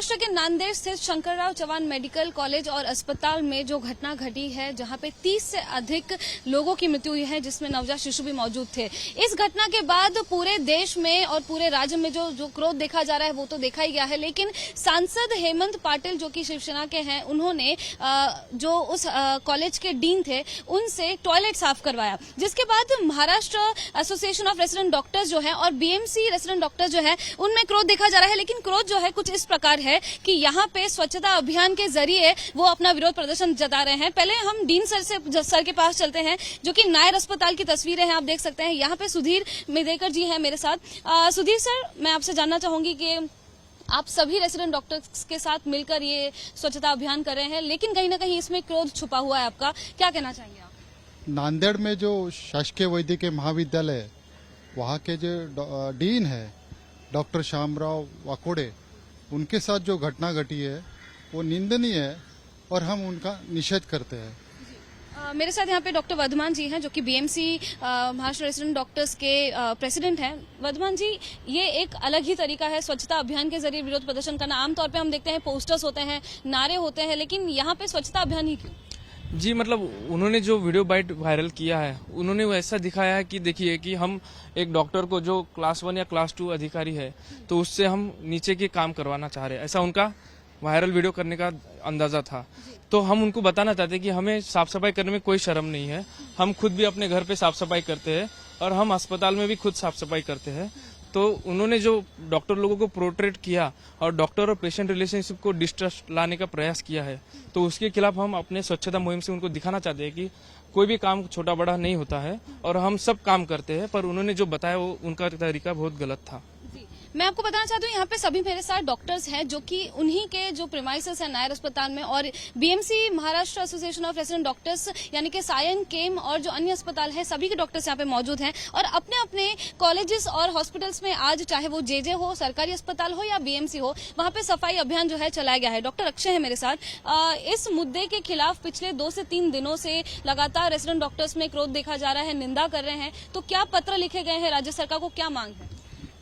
महाराष्ट्र के नांदेड़ स्थित Shankarrao Chavan medical college और अस्पताल में जो घटना घटी है, जहां पे 30 से अधिक लोगों की मृत्यु हुई है, जिसमें नवजात शिशु भी मौजूद थे। इस घटना के बाद पूरे देश में और पूरे राज्य में जो क्रोध देखा जा रहा है वो तो देखा ही गया है, लेकिन सांसद हेमंत पाटिल जो कि शिवसेना के हैं, उन्होंने जो उस कॉलेज के डीन थे उनसे टॉयलेट साफ करवाया, जिसके बाद Maharashtra association of resident doctors जो है और बीएमसी रेसिडेंट डॉक्टर्स जो है उनमें क्रोध देखा जा रहा है। लेकिन क्रोध जो है कुछ इस प्रकार है कि यहाँ पे स्वच्छता अभियान के जरिए वो अपना विरोध प्रदर्शन जता रहे हैं। पहले हम डीन सर के पास चलते हैं, जो कि नायर अस्पताल की तस्वीरें हैं, आप देख सकते हैं। यहाँ पे सुधीर मेदेकर जी हैं मेरे साथ। सुधीर सर, मैं आपसे जानना चाहूंगी कि आप सभी रेसिडेंट डॉक्टर्स के साथ मिलकर ये स्वच्छता अभियान कर रहे हैं, लेकिन कहीं ना कहीं इसमें क्रोध छुपा हुआ है आपका, क्या कहना चाहेंगे आप? नांदेड़ में जो शासकीय वैद्यकीय महाविद्यालय, वहाँ के जो डीन है डॉक्टर श्यामराव वाकोडे, उनके साथ जो घटना घटी है वो निंदनीय है और हम उनका निषेध करते हैं। मेरे साथ यहाँ पे डॉक्टर वर्धमान जी हैं, जो कि बीएमसी महाराष्ट्र रेसिडेंट डॉक्टर्स के प्रेसिडेंट हैं। वर्धमान जी, ये एक अलग ही तरीका है स्वच्छता अभियान के जरिए विरोध प्रदर्शन करना। आमतौर पे हम देखते हैं पोस्टर्स होते हैं, नारे होते हैं, लेकिन यहाँ पे स्वच्छता अभियान ही क्यों? जी, मतलब उन्होंने जो वीडियो बाइट वायरल किया है, उन्होंने वो ऐसा दिखाया है कि देखिए कि हम एक डॉक्टर को जो क्लास 1 या क्लास 2 अधिकारी है, तो उससे हम नीचे के काम करवाना चाह रहे हैं, ऐसा उनका वायरल वीडियो करने का अंदाजा था। तो हम उनको बताना चाहते हैं कि हमें साफ सफाई करने में कोई शर्म नहीं है, हम खुद भी अपने घर पे साफ सफाई करते हैं और हम अस्पताल में भी खुद साफ सफाई करते हैं। तो उन्होंने जो डॉक्टर लोगों को पोर्ट्रेट किया और डॉक्टर और पेशेंट रिलेशनशिप को डिस्ट्रस्ट लाने का प्रयास किया है, तो उसके खिलाफ हम अपने स्वच्छता मुहिम से उनको दिखाना चाहते हैं कि कोई भी काम छोटा बड़ा नहीं होता है और हम सब काम करते हैं, पर उन्होंने जो बताया वो उनका तरीका बहुत गलत था। मैं आपको बताना चाहती हूँ, यहाँ पे सभी मेरे साथ डॉक्टर्स हैं, जो कि उन्हीं के जो प्रीमाइसेस है नायर अस्पताल में और BMC Maharashtra association of resident doctors यानी कि सायन, केम और जो अन्य अस्पताल है, सभी के डॉक्टर्स यहाँ पे मौजूद हैं और अपने अपने कॉलेजेस और हॉस्पिटल्स में आज चाहे वो जेजे हो, सरकारी अस्पताल हो या बीएमसी हो, वहाँ पे सफाई अभियान जो है चलाया गया है। डॉक्टर अक्षय है मेरे साथ। इस मुद्दे के खिलाफ पिछले 2 से 3 दिनों से लगातार रेसिडेंट डॉक्टर्स में क्रोध देखा जा रहा है, निंदा कर रहे हैं, तो क्या पत्र लिखे गए हैं राज्य सरकार को, क्या मांग है?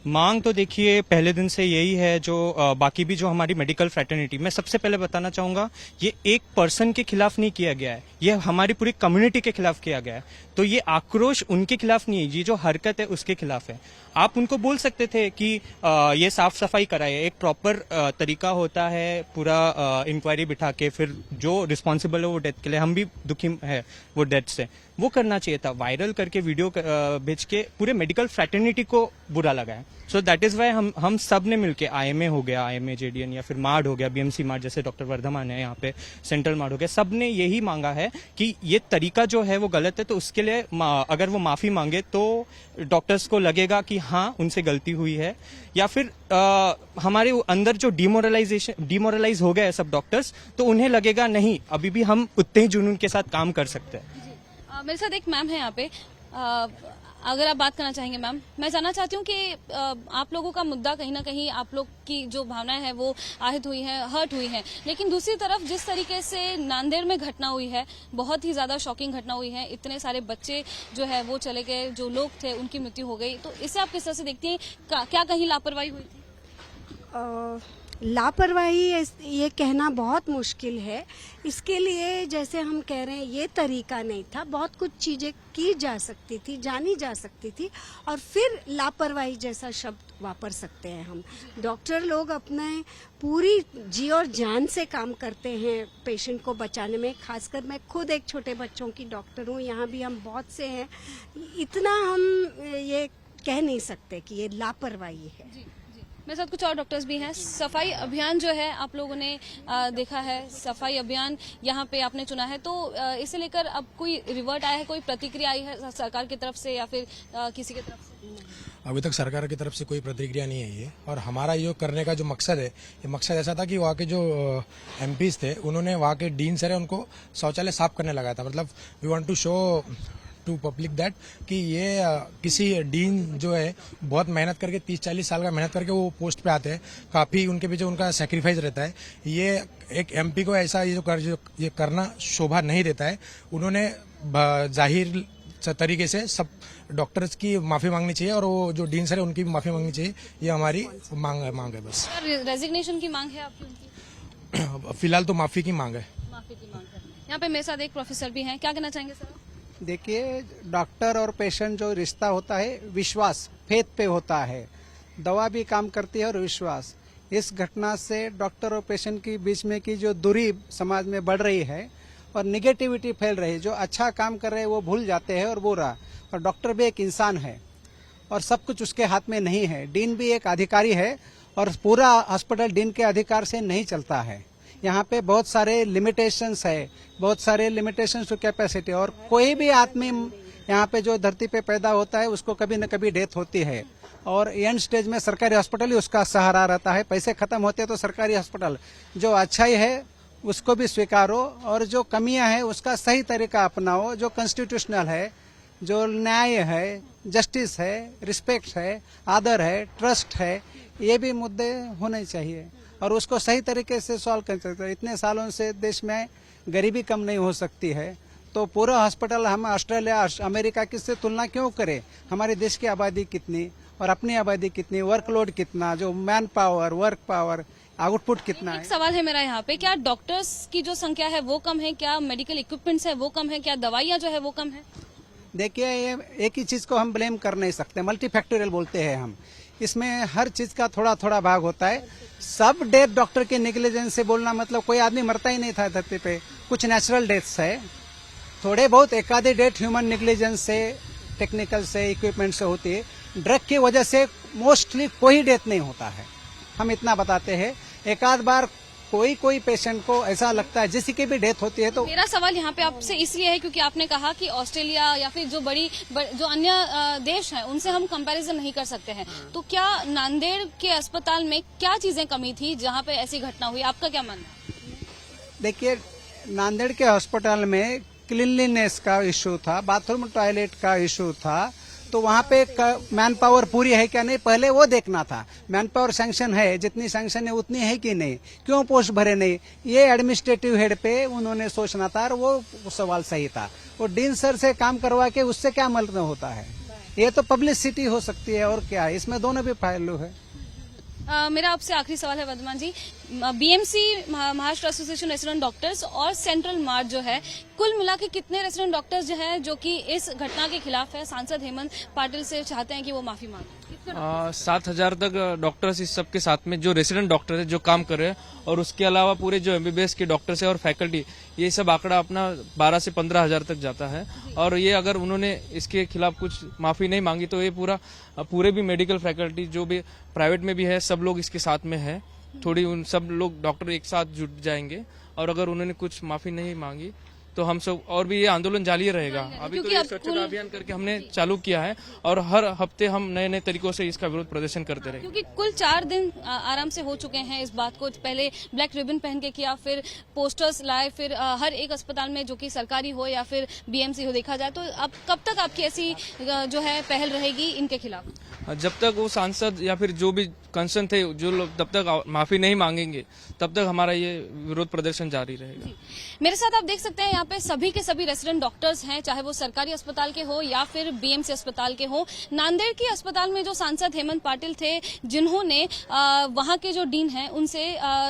मांग तो देखिए पहले दिन से यही है, जो बाकी भी जो हमारी मेडिकल फ्रेटर्निटी, मैं सबसे पहले बताना चाहूंगा, ये एक पर्सन के खिलाफ नहीं किया गया है, ये हमारी पूरी कम्युनिटी के खिलाफ किया गया है। तो ये आक्रोश उनके खिलाफ नहीं है, ये जो हरकत है उसके खिलाफ है। आप उनको बोल सकते थे कि ये साफ सफाई कराए, एक प्रॉपर तरीका होता है, पूरा इंक्वायरी बिठा के फिर जो रिस्पॉन्सिबल है वो डेथ के लिए, हम भी दुखी है वो डेथ से, वो करना चाहिए था। वायरल करके वीडियो भेज के पूरे मेडिकल फ्रेटर्निटी को बुरा लगा है। सो दैट इज वाई हम सब ने मिलके, आईएमए हो गया, आईएमए जेडीएन या फिर मार्ड हो गया, बीएमसी मार्ड जैसे डॉक्टर वर्धमान है यहाँ पे, सेंट्रल मार्ड हो गया, सब ने यही मांगा है कि ये तरीका जो है वो गलत है। तो उसके लिए अगर वो माफी मांगे तो डॉक्टर्स को लगेगा कि हाँ उनसे गलती हुई है, या फिर हमारे अंदर जो डिमोरलाइज हो गए सब डॉक्टर्स, तो उन्हें लगेगा नहीं अभी भी हम उतने ही जुनून के साथ काम कर सकते हैं। मेरे साथ एक मैम है यहाँ पे, अगर आप बात करना चाहेंगे मैम। मैं जानना चाहती हूँ कि आप लोगों का मुद्दा कहीं ना कहीं आप लोग की जो भावनाएं हैं वो आहत हुई हैं, हर्ट हुई हैं, लेकिन दूसरी तरफ जिस तरीके से नांदेड़ में घटना हुई है, बहुत ही ज्यादा शॉकिंग घटना हुई है, इतने सारे बच्चे जो है वो चले गए, जो लोग थे उनकी मृत्यु हो गई, तो इसे आप किस तरह से देखती हैं? क्या कहीं लापरवाही हुई थी? लापरवाही ये कहना बहुत मुश्किल है। इसके लिए जैसे हम कह रहे हैं ये तरीका नहीं था, बहुत कुछ चीजें की जा सकती थी, जानी जा सकती थी, और फिर लापरवाही जैसा शब्द वापर सकते हैं हम। डॉक्टर लोग अपने पूरी जी और जान से काम करते हैं पेशेंट को बचाने में। खासकर मैं खुद एक छोटे बच्चों की डॉक्टर हूँ, यहाँ भी हम बहुत से हैं, इतना हम ये कह नहीं सकते कि ये लापरवाही है। मेरे साथ कुछ और डॉक्टर्स भी हैं। सफाई अभियान जो है आप लोगों ने देखा है, सफाई अभियान यहाँ पे आपने चुना है, तो इसे लेकर अब कोई रिवर्ट आया है, कोई प्रतिक्रिया आई है सरकार की तरफ से या फिर किसी की तरफ से? अभी तक सरकार की तरफ से कोई प्रतिक्रिया नहीं है ये, और हमारा ये करने का जो मकसद है, ये मकसद ऐसा था कि वहाँ के जो एमपीज थे, उन्होंने वहाँ के डीन सर है उनको शौचालय साफ करने लगाया था। मतलब we want to show to public that कि ये किसी डीन जो है बहुत मेहनत करके 30-40 साल का मेहनत करके वो पोस्ट पे आते हैं, काफी उनके पीछे उनका सेक्रीफाइस रहता है। ये एक एमपी को ऐसा ये करना शोभा नहीं देता है। उन्होंने जाहिर तरीके से सब डॉक्टर्स की माफी मांगनी चाहिए और वो जो डीन सर है उनकी भी माफी मांगनी चाहिए। ये हमारी मांग है बस। रेजिग्नेशन की मांग है आपकी? फिलहाल तो माफी की मांग है। माफी की मांग है। यहाँ पे मेरे साथ एक प्रोफेसर भी हैं, क्या कहना चाहेंगे सर? देखिए, डॉक्टर और पेशेंट जो रिश्ता होता है विश्वास, फेथ पे होता है। दवा भी काम करती है और विश्वास। इस घटना से डॉक्टर और पेशेंट के बीच में की जो दूरी समाज में बढ़ रही है और निगेटिविटी फैल रही है, जो अच्छा काम कर रहे हैं वो भूल जाते हैं और बुरा। और डॉक्टर भी एक इंसान है और सब कुछ उसके हाथ में नहीं है। डीन भी एक अधिकारी है और पूरा हॉस्पिटल डीन के अधिकार से नहीं चलता है। यहाँ पे बहुत सारे लिमिटेशंस है, बहुत सारे लिमिटेशंस टू कैपेसिटी। और कोई भी आदमी यहाँ पे जो धरती पे पैदा होता है उसको कभी न कभी डेथ होती है और एंड स्टेज में सरकारी हॉस्पिटल ही उसका सहारा रहता है। पैसे खत्म होते हैं तो सरकारी हॉस्पिटल, जो अच्छाई है उसको भी स्वीकारो और जो कमियां हैं उसका सही तरीका अपनाओ। जो कॉन्स्टिट्यूशनल है, जो न्याय है, जस्टिस है, रिस्पेक्ट है, आदर है, ट्रस्ट है, ये भी मुद्दे होने चाहिए और उसको सही तरीके से सॉल्व कर सकते हैं। इतने सालों से देश में गरीबी कम नहीं हो सकती है तो पूरा हॉस्पिटल हम ऑस्ट्रेलिया अमेरिका किससे तुलना क्यों करें? हमारे देश की आबादी कितनी और अपनी आबादी कितनी, वर्कलोड कितना, जो man power, work power, output कितना है। एक सवाल है मेरा यहाँ पे, क्या डॉक्टर्स की जो संख्या है वो कम है, क्या मेडिकल इक्विपमेंट्स है वो कम है, क्या दवाइयाँ जो है वो कम है? देखिए, ये एक ही चीज को हम ब्लेम कर नहीं सकते, मल्टीफैक्टोरियल बोलते हैं हम। इसमें हर चीज का थोड़ा थोड़ा भाग होता है। सब डेथ डॉक्टर के नेग्लिजेंस से बोलना मतलब कोई आदमी मरता ही नहीं था धरती पे। कुछ नेचुरल डेथ्स है, थोड़े बहुत एक आधे डेथ ह्यूमन नेग्लिजेंस से, टेक्निकल से, इक्विपमेंट से होती है। ड्रग की वजह से मोस्टली कोई डेथ नहीं होता है, हम इतना बताते हैं। एक आध बार कोई पेशेंट को ऐसा लगता है जिसकी की भी डेथ होती है तो मेरा सवाल यहाँ पे आपसे इसलिए है क्योंकि आपने कहा कि ऑस्ट्रेलिया या फिर जो जो अन्य देश हैं उनसे हम कंपैरिजन नहीं कर सकते हैं, तो क्या नांदेड़ के अस्पताल में क्या चीजें कमी थी जहाँ पे ऐसी घटना हुई? आपका क्या मानना है? देखिए, नांदेड़ के हॉस्पिटल में क्लीनलीनेस का इशू था, बाथरूम टॉयलेट का इशू था, तो वहाँ पे मैन पावर पूरी है क्या नहीं पहले वो देखना था। मैन पावर सैंक्शन है, जितनी सैंक्शन है उतनी है कि नहीं, क्यों पोस्ट भरे नहीं, ये एडमिनिस्ट्रेटिव हेड पे उन्होंने सोचना था और वो सवाल सही था। वो डीन सर से काम करवा के उससे क्या मतलब होता है? ये तो पब्लिसिटी हो सकती है और क्या है, इसमें दोनों भी पहलू है। मेरा आपसे आखिरी सवाल है Vardhaman ji, BMC Maharashtra association resident doctors और सेंट्रल मार्च जो है, कुल मिला के कितने रेसिडेंट डॉक्टर्स जो हैं जो कि इस घटना के खिलाफ है? सांसद हेमंत पाटिल से चाहते हैं कि वो माफी मांगे। 7,000 तक डॉक्टर्स इस सब के साथ में जो रेसिडेंट डॉक्टर है जो काम कर रहे हैं, और उसके अलावा पूरे जो एमबीबीएस के डॉक्टर्स है और फैकल्टी, ये सब आंकड़ा अपना 12 से 15,000 तक जाता है। और ये अगर उन्होंने इसके खिलाफ कुछ माफी नहीं मांगी तो ये पूरे भी मेडिकल फैकल्टी जो भी प्राइवेट में भी है सब लोग इसके साथ में है। थोड़ी उन सब लोग डॉक्टर एक साथ जुट जाएंगे और अगर उन्होंने कुछ माफी नहीं मांगी तो हम सब और भी ये आंदोलन जारी रहेगा। अभी तो ये स्वच्छता अभियान करके हमने चालू किया है और हर हफ्ते हम नए नए तरीकों से इसका विरोध प्रदर्शन करते रहेंगे। क्योंकि कुल 4 दिन आराम से हो चुके हैं इस बात को। पहले ब्लैक रिबन पहन के किया, फिर पोस्टर्स लाए, फिर हर एक अस्पताल में जो कि सरकारी हो या फिर बीएमसी हो देखा जाए, तो अब कब तक आपकी ऐसी जो है पहल रहेगी इनके खिलाफ? जब तक वो सांसद या फिर जो भी कंसर्न थे जो लोग तब तक माफी नहीं मांगेंगे तब तक हमारा ये विरोध प्रदर्शन जारी रहेगा। मेरे साथ आप देख सकते हैं यहाँ पे सभी के सभी रेसिडेंट डॉक्टर्स हैं, चाहे वो सरकारी अस्पताल के हो या फिर बीएमसी अस्पताल के हो। नांदेड़ के अस्पताल में जो सांसद हेमंत पाटिल थे, जिन्होंने वहां के जो डीन हैं उनसे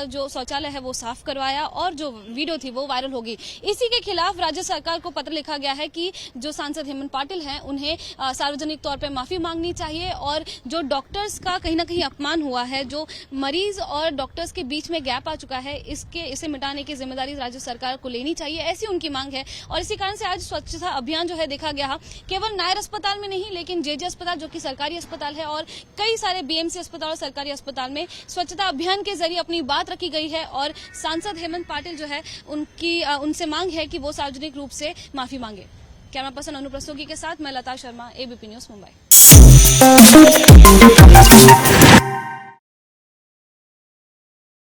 जो शौचालय है वो साफ करवाया और जो वीडियो थी वो वायरल होगी, इसी के खिलाफ राज्य सरकार को पत्र लिखा गया है कि जो सांसद हेमंत पाटिल हैं उन्हें सार्वजनिक तौर पर माफी मांगनी चाहिए और जो डॉक्टर्स का कहीं ना कहीं अपमान हुआ है, जो मरीज और डॉक्टर्स के बीच में गैप आ चुका है, इसे मिटाने की जिम्मेदारी राज्य सरकार को लेनी चाहिए, ऐसी उनकी मांग है। और इसी कारण से आज स्वच्छता अभियान जो है देखा गया, केवल नायर अस्पताल में नहीं लेकिन जेजे अस्पताल जो कि सरकारी अस्पताल है और कई सारे बीएमसी अस्पताल और सरकारी अस्पताल में स्वच्छता अभियान के जरिए अपनी बात रखी गई है और सांसद हेमंत पाटिल जो है उनसे मांग है कि वो सार्वजनिक रूप से माफी मांगे। कैमरा पर्सन अनु प्रस्तोगी के साथ मैं लता शर्मा, एबीपी न्यूज मुंबई।